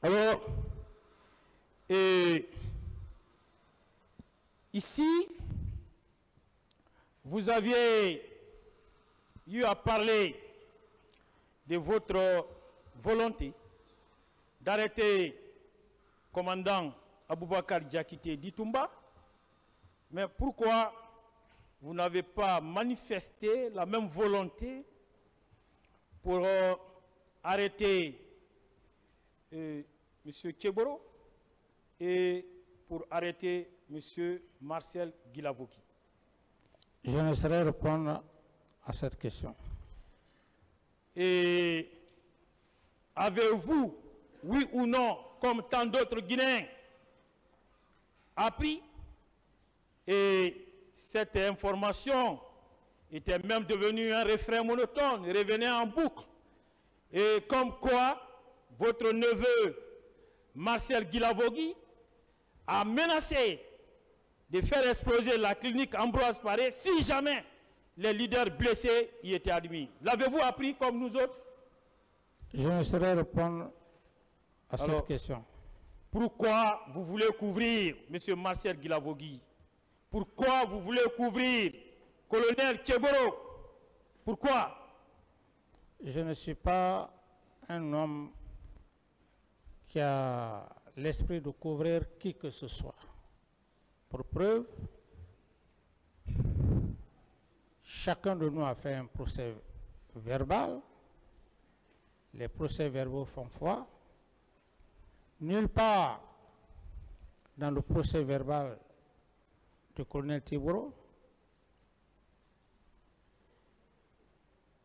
Alors, ici, vous aviez eu à parler de votre volonté d'arrêter commandant Aboubakar Diakité Ditumba, mais pourquoi vous n'avez pas manifesté la même volonté pour arrêter M. Tcheboro et pour arrêter M. Marcel Guilavogui? Je ne saurais répondre à cette question. Et avez-vous, oui ou non, comme tant d'autres Guinéens, appris, et cette information était même devenue un refrain monotone, revenait en boucle, et comme quoi votre neveu Marcel Guilavogui a menacé de faire exploser la clinique Ambroise Paré si jamais les leaders blessés y étaient admis. L'avez-vous appris comme nous autres? Je ne saurais répondre à cette question. Pourquoi vous voulez couvrir M. Marcel Guilavogui? Pourquoi vous voulez couvrir colonel Tcheboro? Pourquoi? Je ne suis pas un homme qui a l'esprit de couvrir qui que ce soit. Pour preuve, chacun de nous a fait un procès verbal. Les procès verbaux font foi. Nulle part dans le procès verbal du colonel Tcheboro,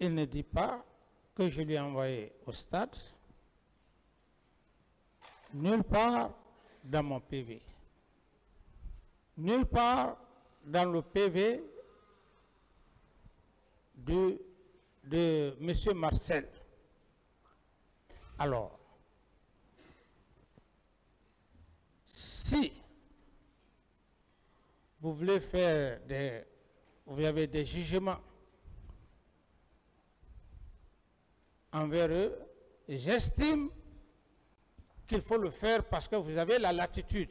il ne dit pas que je l'ai envoyé au stade. Nulle part dans mon PV. Nulle part dans le PV de M. Marcel. Alors, si vous voulez faire vous avez des jugements envers eux, j'estime qu'il faut le faire parce que vous avez la latitude.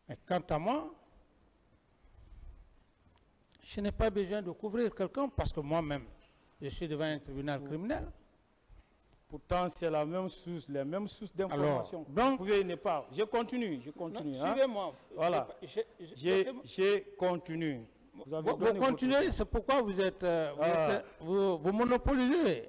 Mais quant à moi, je n'ai pas besoin de couvrir quelqu'un parce que moi-même, je suis devant un tribunal criminel. Pourtant, c'est la même source, les mêmes sources d'information. Donc, vous pouvez ne pas. Je continue. Suivez-moi. Voilà. Je continue. Vous continuez, c'est pourquoi vous êtes, vous monopolisez.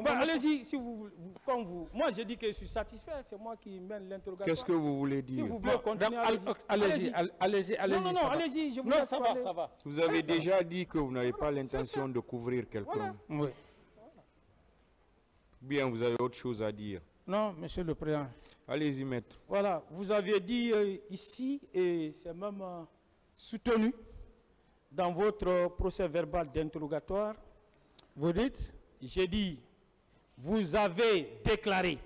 Allez-y, si moi j'ai dit que je suis satisfait, c'est moi qui mène l'interrogatoire. Qu'est-ce que vous voulez dire? Si vous voulez continuer, allez-y. Non, allez-y, je vous laisse parler. Ça va. Vous avez déjà dit que vous n'avez pas l'intention de couvrir quelqu'un. Oui. Bien, vous avez autre chose à dire? Non, Monsieur le Président. Allez-y, maître. Voilà, vous aviez dit ici, et c'est même soutenu dans votre procès verbal d'interrogatoire, vous dites? J'ai dit, vous avez déclaré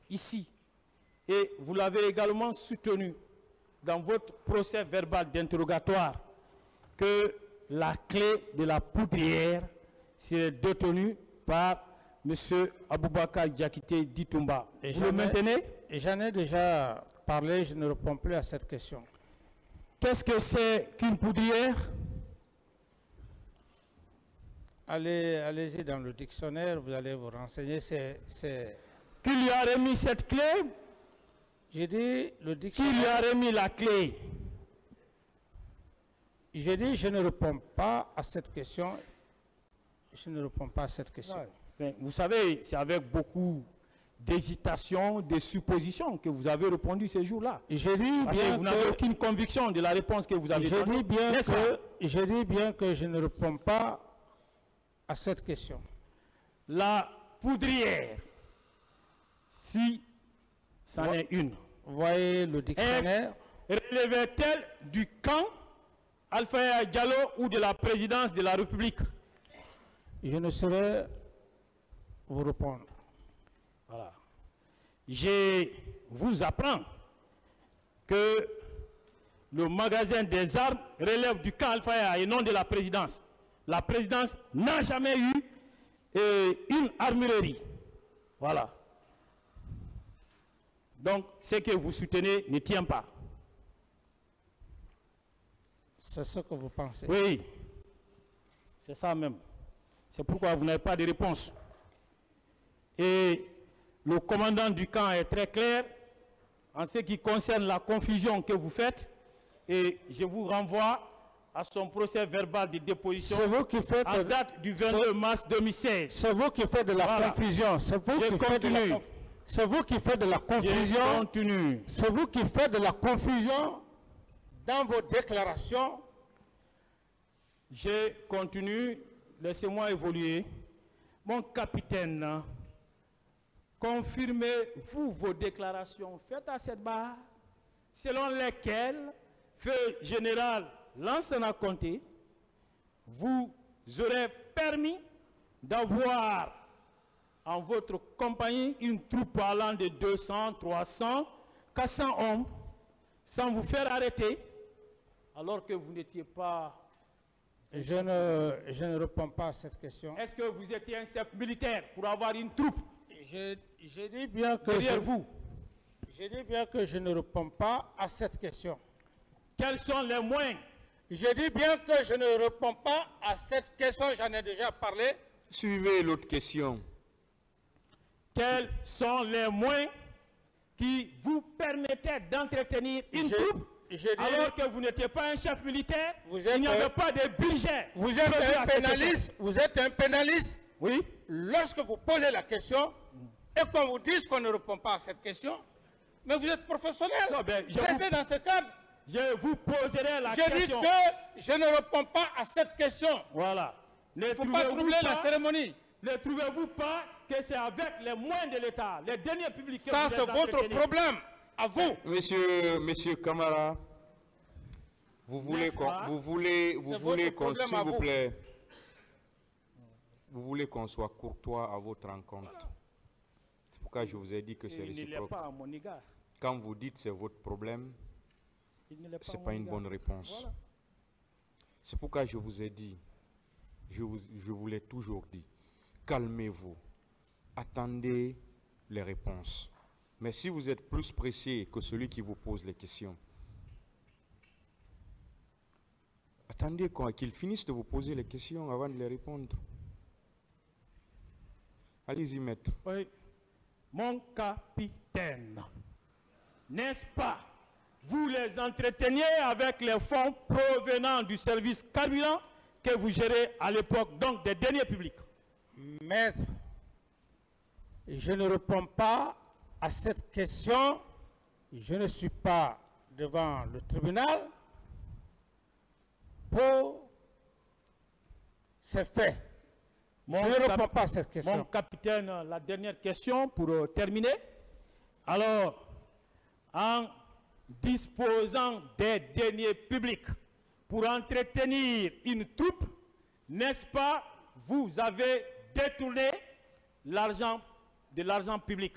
ici, et vous l'avez également soutenu dans votre procès verbal d'interrogatoire, que la clé de la poudrière serait détenue par M. Aboubakar Diakité Ditumba. Vous le maintenez? J'en ai déjà parlé, je ne réponds plus à cette question. Qu'est-ce que c'est qu'une poudrière? Allez-y dans le dictionnaire, vous allez vous renseigner. Qui lui a remis cette clé? J'ai dit le dictionnaire. Qui lui a remis la clé? J'ai dit je ne réponds pas à cette question. Je ne réponds pas à cette question. Ouais. Ben, vous savez, c'est avec beaucoup d'hésitation, de suppositions que vous avez répondu ces jours-là. J'ai dit bien que vous n'avez aucune conviction de la réponse que vous avez donnée. Je dis bien que je ne réponds pas à cette question. La poudrière, si c'en est une, voyez le dictionnaire. Relevait-elle du camp Alpha Diallo ou de la présidence de la République? Je ne saurais vous répondre. Voilà. Je vous apprends que le magasin des armes relève du camp Alpha et non de la présidence. La présidence n'a jamais eu une armurerie. Voilà. Donc, ce que vous soutenez ne tient pas. C'est ce que vous pensez. Oui, c'est ça même. C'est pourquoi vous n'avez pas de réponse. Et le commandant du camp est très clair en ce qui concerne la confusion que vous faites. Et je vous renvoie à son procès verbal de déposition C'est vous qui faites en date du 22 mars 2016. C'est vous qui faites de la Voilà. confusion. C'est vous, Je qui faites de la continue. c'est vous qui faites de la confusion. Continue. C'est vous qui faites de la confusion dans vos déclarations. Je continue. Laissez-moi évoluer. Mon capitaine, confirmez-vous vos déclarations faites à cette barre, selon lesquelles, feu général Lansana Conté vous aurait permis d'avoir en votre compagnie une troupe allant de 200, 300, 400 hommes, sans vous faire arrêter, alors que vous n'étiez pas... Je ne réponds pas à cette question. Est-ce que vous étiez un chef militaire pour avoir une troupe Je dis bien que derrière vous? Je dis bien que je ne réponds pas à cette question. Quels sont les moyens? Je dis bien que je ne réponds pas à cette question, j'en ai déjà parlé. Suivez l'autre question. Quels sont les moyens qui vous permettaient d'entretenir une troupe alors que vous n'étiez pas un chef militaire? Il n'y avait pas de budget. Vous êtes un pénaliste. Vous êtes un pénaliste. Oui. Lorsque vous posez la question et qu'on vous dise qu'on ne répond pas à cette question, mais vous êtes professionnel. Non, ben, Restez dans ce cadre. Je vous poserai la Je question. dis que je ne réponds pas à cette question. Voilà. Il ne faut pas troubler la cérémonie. Ne trouvez-vous pas que c'est avec les moyens de l'État, les derniers publics que Ça, vous c'est votre entretenez? problème. À vous. Monsieur Camara, vous voulez N'est-ce pas? vous voulez votre qu'on, problème s'il à vous vous. plaît, vous voulez qu'on soit courtois à votre rencontre. C'est pourquoi je vous ai dit que c'est Il ne l'est réciproque. pas à mon égard. Quand vous dites c'est votre problème, Il ne l'est ce n'est à pas mon une égard. bonne réponse. Voilà. C'est pourquoi je vous ai dit, je vous l'ai toujours dit, calmez-vous, attendez les réponses. Mais si vous êtes plus pressé que celui qui vous pose les questions, attendez qu'il finisse de vous poser les questions avant de les répondre. Allez-y, maître. Oui. Mon capitaine, n'est-ce pas, vous les entreteniez avec les fonds provenant du service carburant que vous gérez à l'époque, donc des deniers publics. Maître, je ne réponds pas à cette question. Je ne suis pas devant le tribunal pour ces faits. Je ne réponds pas à cette question. Mon capitaine, la dernière question pour terminer. Alors, en disposant des deniers publics pour entretenir une troupe, n'est-ce pas, vous avez détourné de l'argent public?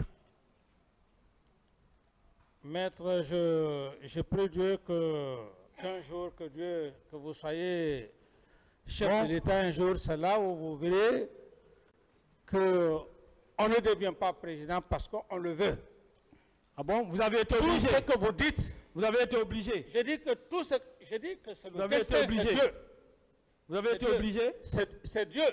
Maître, je prie Dieu qu'un jour, que vous soyez chef de l'État, un jour, c'est là où vous verrez qu'on ne devient pas président parce qu'on le veut. Ah bon? Vous avez été Tout obligé? ce que vous dites, Vous avez été obligé? je dis que c'est Vous le avez été destin, c'est obligé? Dieu. Vous avez été Dieu. obligé? C'est Dieu.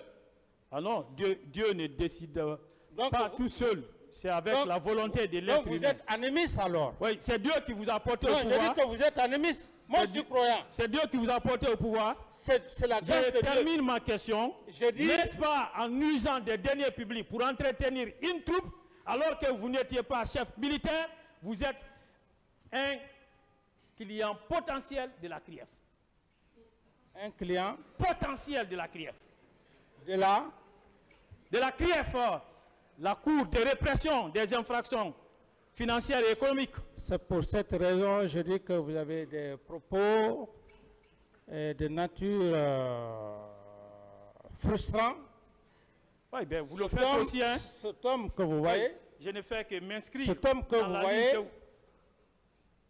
Ah non, Dieu ne décide Donc, pas tout seul. C'est avec la volonté de l'être Donc vous humain. êtes animiste alors. Oui, c'est Dieu qui vous a porté Non, au je pouvoir. dis que vous êtes animiste. Moi, je suis croyant. C'est Dieu qui vous a porté au pouvoir. C'est la grâce Je de Dieu. termine ma question. Je dis- N'est-ce pas en usant des deniers publics pour entretenir une troupe, alors que vous n'étiez pas chef militaire, vous êtes un client potentiel de la CRIEF. Un client Potentiel de la CRIEF. de là, De la CRIEF, la Cour de répression des infractions financières et économiques. c'est pour cette raison je dis que vous avez des propos de nature frustrants. Oui, bien, vous le faites aussi, hein. Cet homme que vous voyez, Je ne fais que m'inscrire Cet homme que dans vous la voyez- ligne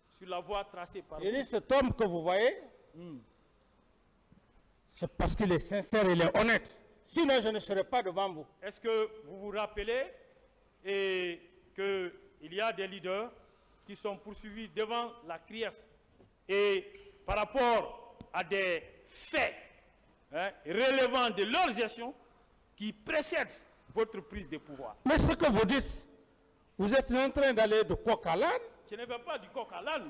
sur la voie tracée par il vous. dit cet homme que vous voyez, c'est parce qu'il est sincère, il est honnête. Sinon, je ne serais pas devant vous. Est-ce que vous vous rappelez qu'il y a des leaders qui sont poursuivis devant la CRIEF et par rapport à des faits relevant de leur gestion qui précèdent votre prise de pouvoir. Mais ce que vous dites, vous êtes en train d'aller de coq à l'âne. Je ne vais pas du coq à l'âne.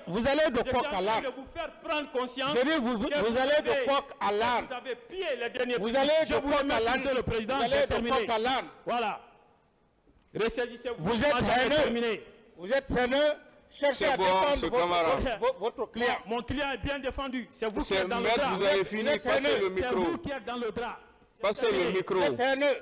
Vous allez de coq à l'âne. Je suis en train de vous faire prendre conscience. Je dis, vous allez de coq à l'âne. Vous avez pillé les derniers Vous allez de coq à l'âne. Monsieur le Président, vous allez de coq à l'âne. Voilà. Ressaisissez-vous. Vous êtes haineux. Vous êtes haineux. Cherchez à défendre votre client. Mon client est bien défendu. C'est vous qui êtes dans le Maître, drap. vous avez fini. Passez le C'est micro. vous qui êtes dans le drap. Passez le micro. Vous êtes haineux.